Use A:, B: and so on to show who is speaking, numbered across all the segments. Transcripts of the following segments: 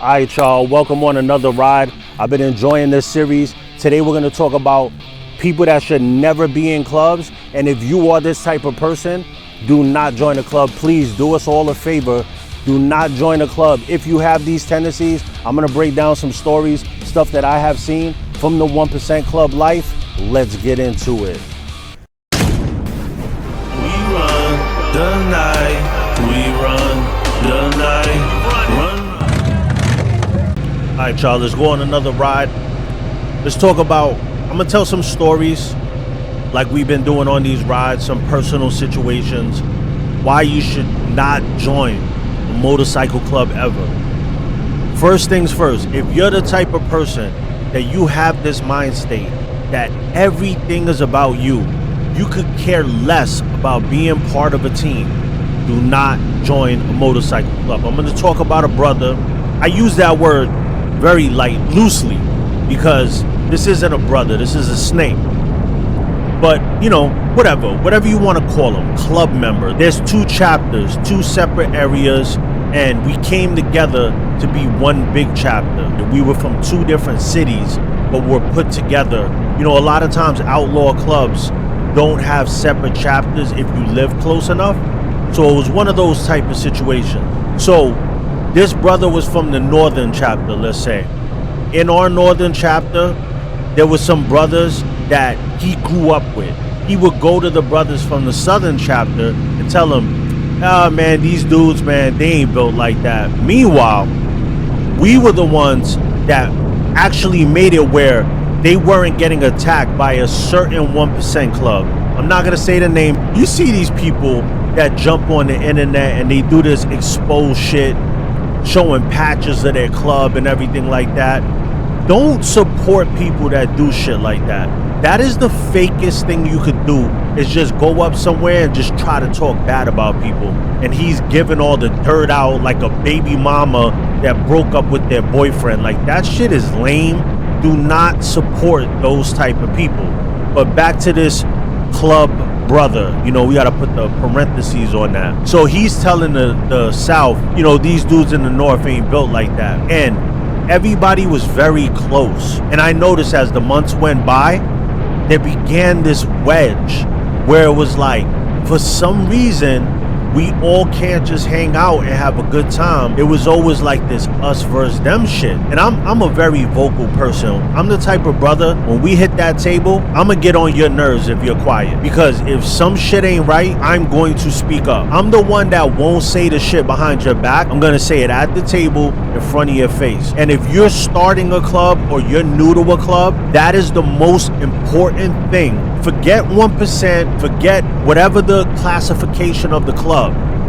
A: All right, y'all, welcome on another ride. I've been enjoying this series. Today we're gonna talk about people that should never be in clubs. And if you are this type of person, do not join a club. Please do us all a favor. Do not join a club. If you have these tendencies, I'm gonna break down some stories, stuff that I have seen from the 1% club life. Let's get into it.
B: We run the night, we run the night, run.
A: All right, y'all, let's go on another ride. Let's talk about, I'm gonna tell some stories like we've been doing on these rides, some personal situations, why you should not join a motorcycle club ever. First things first, if you're the type of person that you have this mind state that everything is about you, you could care less about being part of a team, do not join a motorcycle club. I'm gonna talk about a brother. I use that word very loosely, because this isn't a brother, this is a snake. But, you know, whatever you want to call them, club member. There's two chapters, two separate areas, and we came together to be one big chapter. We were from two different cities, but we're put together. You know, a lot of times outlaw clubs don't have separate chapters if you live close enough. So it was one of those type of situations. So this brother was from the northern chapter, let's say. In our northern chapter, there were some brothers that he grew up with. He would go to the brothers from the southern chapter and tell them, "Ah, man, these dudes, man, they ain't built like that." Meanwhile, we were the ones that actually made it where they weren't getting attacked by a certain 1% club. I'm not gonna say the name. You see these people that jump on the internet and they do this exposed shit, showing patches of their club and everything like that. Don't support people that do shit like that. That is the fakest thing you could do, is just go up somewhere and just try to talk bad about people. And he's giving all the dirt out like a baby mama that broke up with their boyfriend. Like, that shit is lame. Do not support those type of people. But back to this club brother, you know, we got to put the parentheses on that. So he's telling the South, you know, these dudes in the North ain't built like that. And everybody was very close. And I noticed as the months went by, there began this wedge where it was like, for some reason, we all can't just hang out and have a good time. It was always like this us versus them shit. And I'm a very vocal person. I'm the type of brother, when we hit that table, I'm gonna get on your nerves if you're quiet. Because if some shit ain't right, I'm going to speak up. I'm the one that won't say the shit behind your back. I'm gonna say it at the table in front of your face. And if you're starting a club or you're new to a club, that is the most important thing. Forget 1%, forget whatever the classification of the club.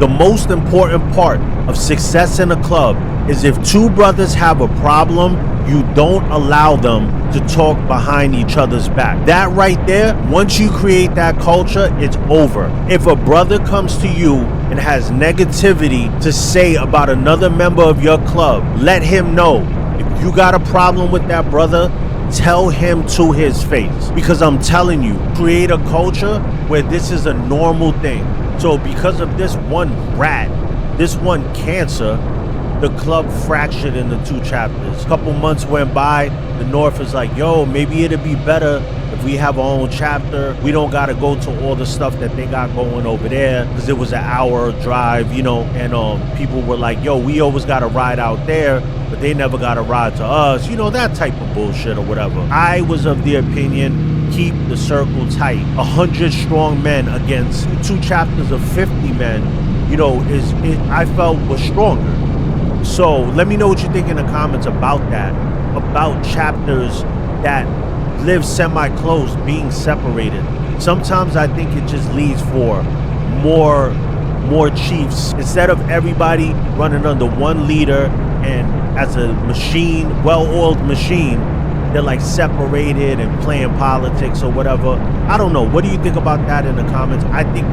A: The most important part of success in a club is if two brothers have a problem, you don't allow them to talk behind each other's back. That right there, once you create that culture, it's over. If a brother comes to you and has negativity to say about another member of your club, let him know. If you got a problem with that brother, tell him to his face. Because I'm telling you, create a culture where this is a normal thing. So because of this one rat, this one cancer, the club fractured into two chapters. A couple months went by, the North is like, yo, maybe it'd be better if we have our own chapter. We don't gotta go to all the stuff that they got going over there, because it was an hour drive, you know, and people were like, yo, we always gotta ride out there, but they never gotta ride to us, you know, that type of bullshit or whatever. I was of the opinion, keep the circle tight. 100 strong men against two chapters of 50 men, you know, I felt was stronger. So let me know what you think in the comments about that, about chapters that live semi-close being separated. Sometimes I think it just leads for more chiefs. Instead of everybody running under one leader and as a machine, well-oiled machine, they're like separated and playing politics or whatever. I don't know. What do you think about that in the comments? I think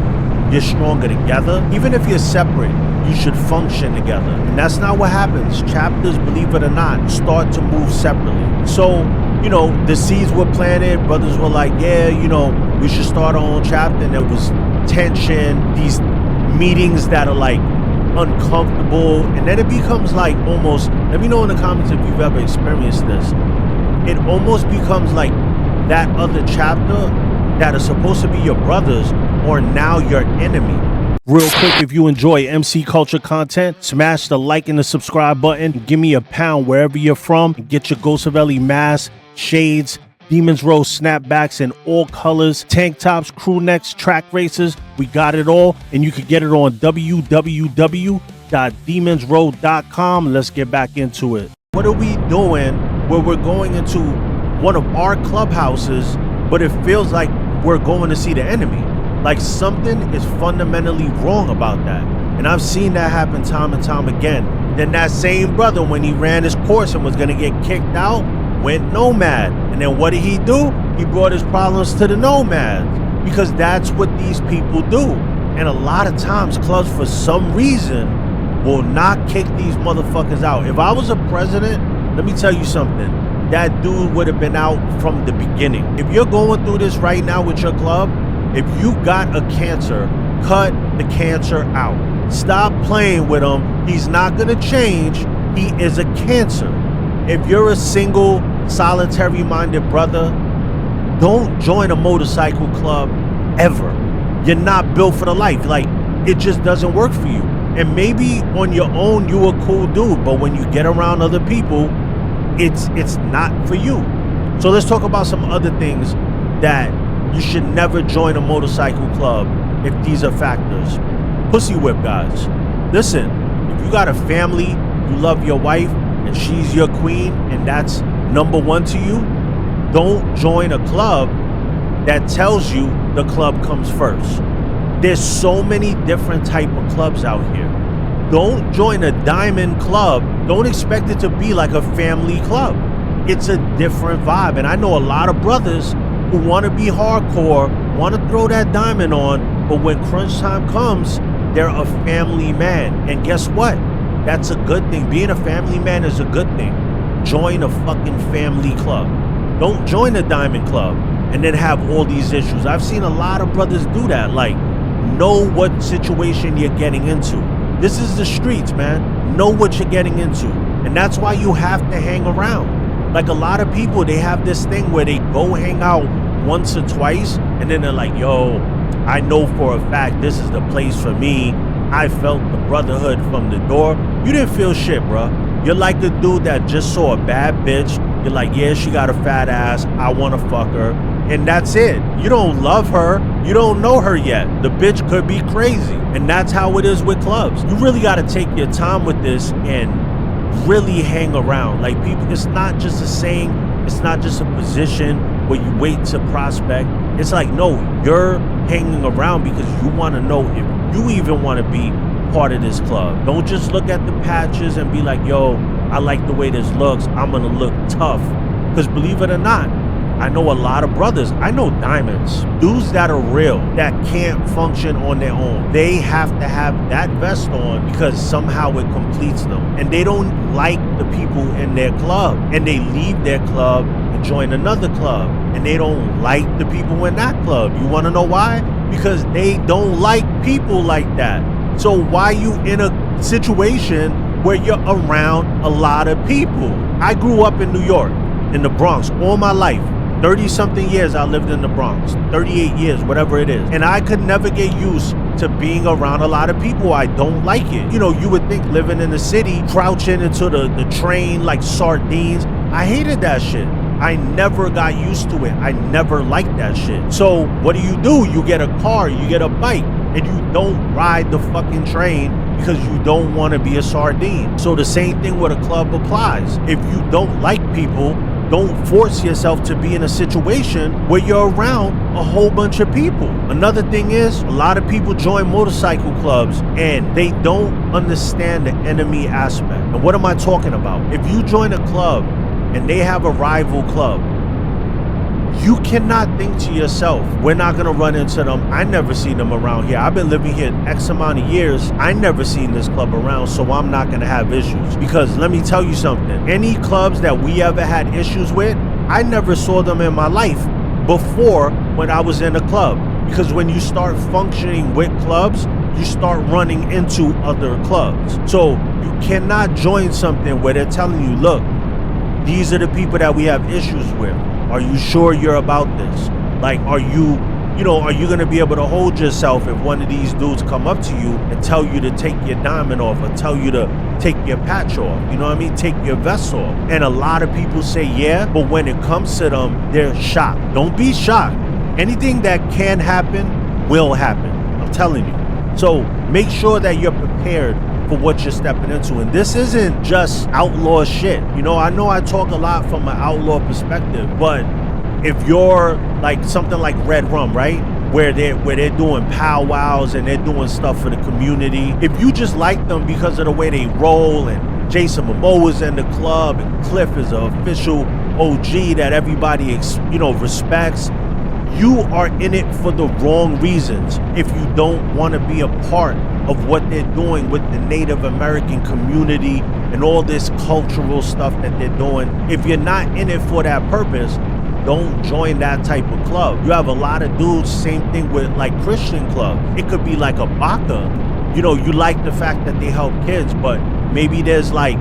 A: you're stronger together. Even if you're separate, you should function together. And that's not what happens. Chapters, believe it or not, start to move separately. So, you know, the seeds were planted. Brothers were like, yeah, you know, we should start our own chapter. And there was tension, these meetings that are like uncomfortable, and then it becomes like almost, let me know in the comments if you've ever experienced this. It almost becomes like that other chapter that are supposed to be your brothers or now your enemy. Real quick, if you enjoy MC Culture content, smash the like and the subscribe button. Give me a pound wherever you're from. And get your Ghost of Ellie mask, shades, Demons Row snapbacks in all colors, tank tops, crew necks, track races. We got it all, and you can get it on www.demonsrow.com. Let's get back into it. What are we doing where we're going into one of our clubhouses, but it feels like we're going to see the enemy? Like something is fundamentally wrong about that. And I've seen that happen time and time again. Then that same brother, when he ran his course and was going to get kicked out, went nomad. And then what did he do? He brought his problems to the nomads, because that's what these people do. And a lot of times clubs, for some reason, will not kick these motherfuckers out. If I was a president, let me tell you something. That dude would have been out from the beginning. If you're going through this right now with your club, if you got a cancer, cut the cancer out. Stop playing with him. He's not gonna change. He is a cancer. If you're a single, solitary-minded brother, don't join a motorcycle club ever. You're not built for the life. Like, it just doesn't work for you. And maybe on your own, you a cool dude, but when you get around other people, it's not for you. So let's talk about some other things that you should never join a motorcycle club if these are factors. Pussy whip, guys. Listen, if you got a family, you love your wife, and she's your queen, and that's number one to you, don't join a club that tells you the club comes first. There's so many different type of clubs out here. Don't join a diamond club. Don't expect it to be like a family club. It's a different vibe. And I know a lot of brothers who want to be hardcore, want to throw that diamond on, but when crunch time comes, they're a family man. And guess what? That's a good thing. Being a family man is a good thing. Join a fucking family club. Don't join a diamond club and then have all these issues. I've seen a lot of brothers do that. Like, know what situation you're getting into. This is the streets, man. Know what you're getting into. And that's why you have to hang around. Like, a lot of people, they have this thing where they go hang out once or twice, and then they're like, yo, I know for a fact this is the place for me. I felt the brotherhood from the door. You didn't feel shit, bro. You're like the dude that just saw a bad bitch. You're like, yeah, she got a fat ass. I want to fuck her. And that's it. You don't love her. You don't know her yet. The bitch could be crazy. And that's how it is with clubs. You really got to take your time with this and really hang around. Like, people, it's not just a saying. It's not just a position where you wait to prospect. It's like, no, you're hanging around because you want to know if you even want to be part of this club. Don't just look at the patches and be like, yo, I like the way this looks. I'm going to look tough. Because believe it or not, I know a lot of brothers. I know diamonds, dudes that are real, that can't function on their own. They have to have that vest on because somehow it completes them. And they don't like the people in their club. And they leave their club and join another club. And they don't like the people in that club. You want to know why? Because they don't like people like that. So why you in a situation where you're around a lot of people? I grew up in New York, in the Bronx, all my life. 30-something years I lived in the Bronx, 38 years, whatever it is. And I could never get used to being around a lot of people. I don't like it. You know, you would think living in the city, crouching into the train like sardines. I hated that shit. I never got used to it. I never liked that shit. So what do? You get a car, you get a bike, and you don't ride the fucking train because you don't want to be a sardine. So the same thing with a club applies. If you don't like people, don't force yourself to be in a situation where you're around a whole bunch of people. Another thing is, a lot of people join motorcycle clubs and they don't understand the enemy aspect. And what am I talking about? If you join a club and they have a rival club, you cannot think to yourself, we're not gonna run into them. I never seen them around here. I've been living here X amount of years. I never seen this club around, so I'm not gonna have issues. Because let me tell you something, any clubs that we ever had issues with, I never saw them in my life before when I was in a club. Because when you start functioning with clubs, you start running into other clubs. So you cannot join something where they're telling you, look, these are the people that we have issues with. Are you sure you're about this? Like, are you going to be able to hold yourself if one of these dudes come up to you and tell you to take your diamond off or tell you to take your patch off? You know what I mean? Take your vest off. And a lot of people say, yeah, but when it comes to them, they're shocked. Don't be shocked. Anything that can happen will happen. I'm telling you. So make sure that you're prepared for what you're stepping into. And this isn't just outlaw shit. You know I talk a lot from an outlaw perspective, but if you're like something like Red Rum, right? Where they're doing powwows and they're doing stuff for the community. If you just like them because of the way they roll, and Jason Momoa's in the club and Cliff is an official OG that everybody respects, you are in it for the wrong reasons if you don't want to be a part of what they're doing with the Native American community and all this cultural stuff that they're doing. If you're not in it for that purpose, don't join that type of club. You have a lot of dudes, same thing with like Christian club. It could be like a baka. You like the fact that they help kids, but maybe there's like,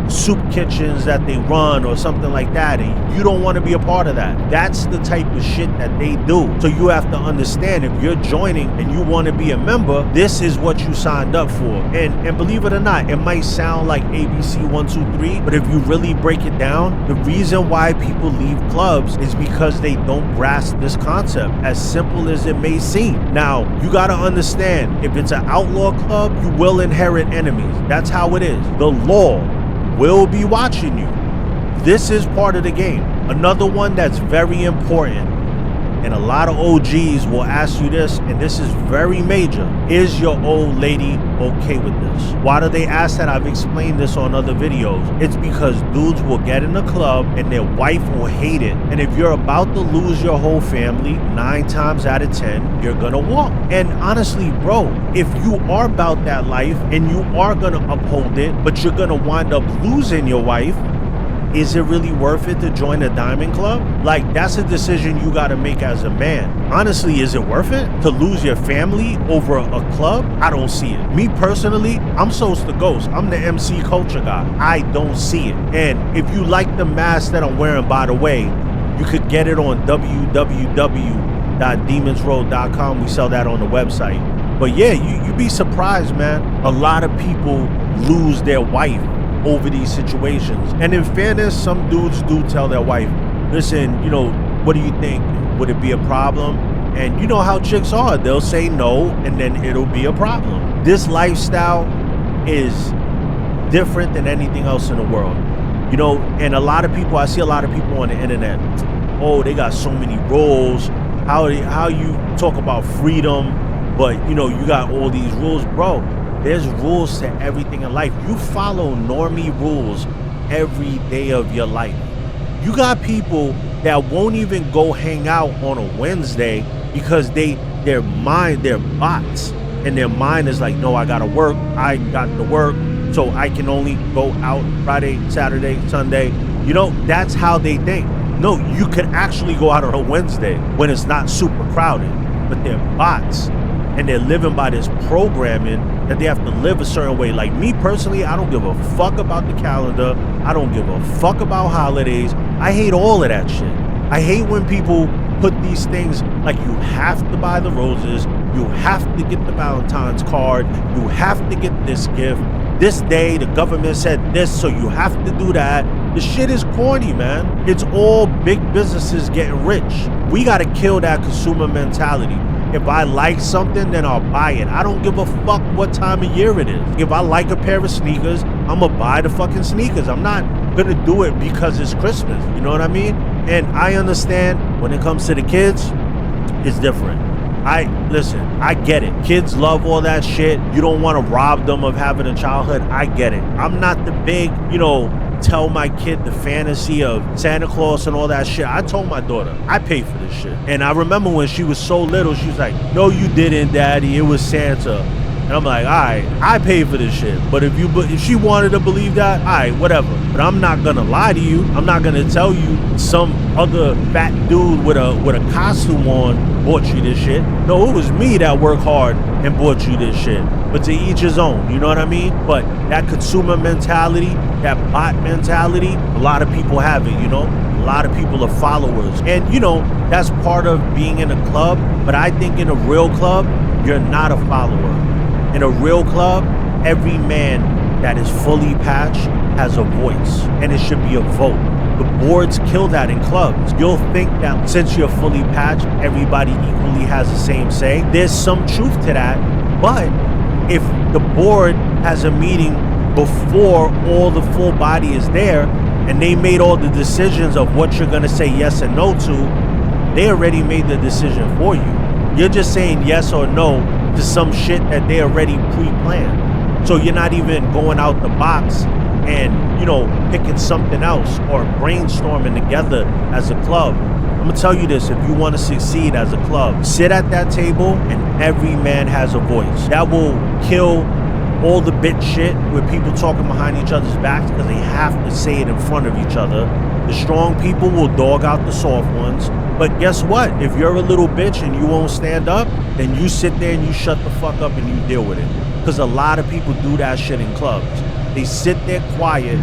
A: soup kitchens that they run or something like that, and you don't want to be a part of that. That's the type of shit that they do. So you have to understand, if you're joining and you want to be a member, this is what you signed up for. And believe it or not, it might sound like ABC 1, 2, 3, but if you really break it down, the reason why people leave clubs is because they don't grasp this concept, as simple as it may seem. Now, you got to understand, if it's an outlaw club, you will inherit enemies. That's how it is. The law will be watching you. This is part of the game. Another one that's very important, and a lot of OGs will ask you this, and this is very major. Is your old lady okay with this? Why do they ask that? I've explained this on other videos. It's because dudes will get in the club and their wife will hate it. And if you're about to lose your whole family, 9 times out of 10, you're gonna walk. And honestly, bro, if you are about that life and you are gonna uphold it, but you're gonna wind up losing your wife, is it really worth it to join a diamond club? Like, that's a decision you got to make as a man. Honestly, is it worth it to lose your family over a club? I don't see it. Me personally, I'm So's the Ghost. I'm the MC culture guy. I don't see it. And if you like the mask that I'm wearing, by the way, you could get it on www.demonsroad.com. We sell that on the website. But yeah, you'd be surprised, man. A lot of people lose their wife over these situations. And in fairness, some dudes do tell their wife, listen, what do you think? Would it be a problem? And you know how chicks are. They'll say no, and then it'll be a problem. This lifestyle is different than anything else in the world. And I see a lot of people on the internet, oh, they got so many rules. How you talk about freedom, but you got all these rules, bro. There's rules to everything in life. You follow normie rules every day of your life. You got people that won't even go hang out on a Wednesday because their bots, and their mind is like, no, I got to work. So I can only go out Friday, Saturday, Sunday. That's how they think. No, you could actually go out on a Wednesday when it's not super crowded, but they're bots. And they're living by this programming that they have to live a certain way. Like me personally, I don't give a fuck about the calendar. I don't give a fuck about holidays. I hate all of that shit. I hate when people put these things like, you have to buy the roses, you have to get the Valentine's card, you have to get this gift. This day, the government said this, so you have to do that. The shit is corny, man. It's all big businesses getting rich. We got to kill that consumer mentality. If I like something, then I'll buy it. I don't give a fuck what time of year it is. If I like a pair of sneakers, I'm gonna buy the fucking sneakers. I'm not gonna do it because it's Christmas. You know what I mean? And I understand when it comes to the kids, it's different. I get it. Kids love all that shit. You don't want to rob them of having a childhood. I get it. I'm not the big, tell my kid the fantasy of Santa Claus and all that shit. I told my daughter, I paid for this shit. And I remember when she was so little, she was like, no, you didn't, Daddy. It was Santa. And I'm like, all right, I paid for this shit. But if she wanted to believe that, all right, whatever. But I'm not gonna lie to you. I'm not gonna tell you some other fat dude with a costume on bought you this shit. No, it was me that worked hard and bought you this shit. But to each his own, you know what I mean? But that consumer mentality, that bot mentality, a lot of people have it, you know? A lot of people are followers. And, you know, that's part of being in a club. But I think in a real club, you're not a follower. In a real club, every man that is fully patched has a voice, and it should be a vote. The boards kill that in clubs. You'll think that since you're fully patched, everybody equally has the same say. There's some truth to that, but if the board has a meeting before all the full body is there, and they made all the decisions of what you're gonna say yes and no to, they already made the decision for you. You're just saying yes or no to some shit that they already pre-planned. So you're not even going out the box and, you know, picking something else or brainstorming together as a club. I'm gonna tell you this, if you want to succeed as a club, sit at that table and every man has a voice. That will kill all the bitch shit with people talking behind each other's backs because they have to say it in front of each other. The strong people will dog out the soft ones. But guess what? If you're a little bitch and you won't stand up, then you sit there and you shut the fuck up and you deal with it. Because a lot of people do that shit in clubs. They sit there quiet,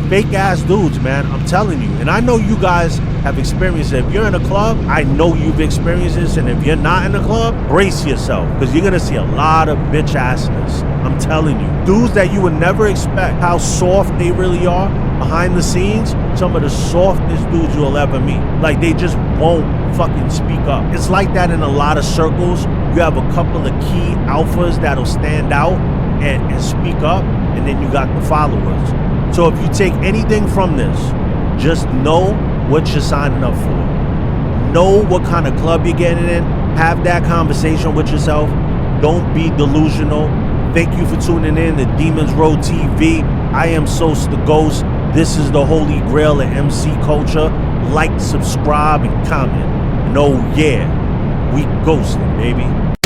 A: fake ass dudes, man. I'm telling you. And I know you guys have experienced it. If you're in a club, I know you've experienced this. And if you're not in a club, brace yourself. Because you're going to see a lot of bitch assness. I'm telling you. Dudes that you would never expect how soft they really are behind the scenes. Some of the softest dudes you'll ever meet. Like, they just won't fucking speak up. It's like that in a lot of circles. You have a couple of key alphas that'll stand out and speak up, and then you got the followers. So if you take anything from this, just know what you're signing up for. Know what kind of club you're getting in. Have that conversation with yourself. Don't be delusional. Thank you for tuning in to Demons Road TV. I am Sos the Ghost. This is the holy grail of MC culture. Like, subscribe, and comment. And oh yeah, we ghosting, baby.